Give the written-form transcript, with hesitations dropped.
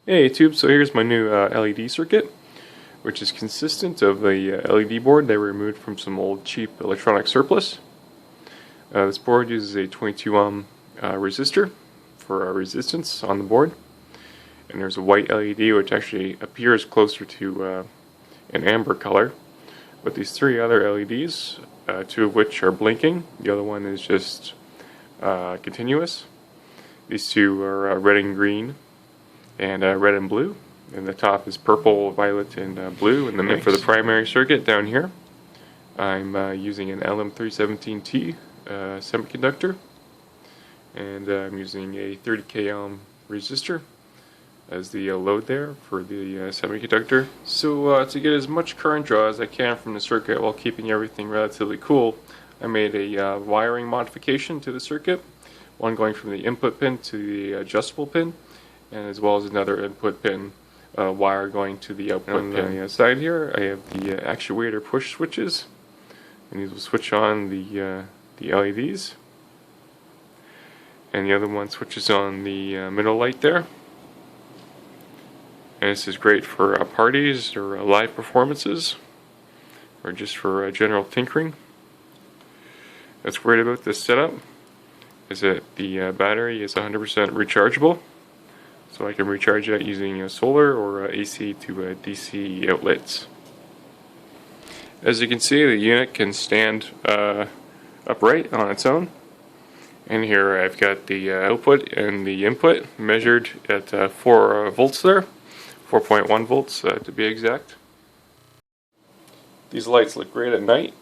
Hey YouTube, so here's my new LED circuit, which is consistent of a LED board they removed from some old cheap electronic surplus. This board uses a 22 ohm resistor for resistance on the board, and there's a white LED which actually appears closer to an amber color. But these three other LEDs, two of which are blinking, the other one is just continuous. These two are red and green, and red and blue, and the top is purple, violet, and blue in the mix. For the primary circuit down here, I'm using an LM317T semiconductor, and I'm using a 30k ohm resistor as the load there for the semiconductor. So to get as much current draw as I can from the circuit while keeping everything relatively cool, I made a wiring modification to the circuit, one going from the input pin to the adjustable pin, and as well as another input pin wire going to the output pin. On the side here I have the actuator push switches, and these will switch on the LEDs, and the other one switches on the middle light there. And this is great for parties or live performances, or just for general tinkering. What's great about this setup is that the battery is 100% rechargeable. So I can recharge it using solar or AC to DC outlets. As you can see, the unit can stand upright on its own. And here I've got the output and the input measured at 4 volts there, 4.1 volts to be exact. These lights look great at night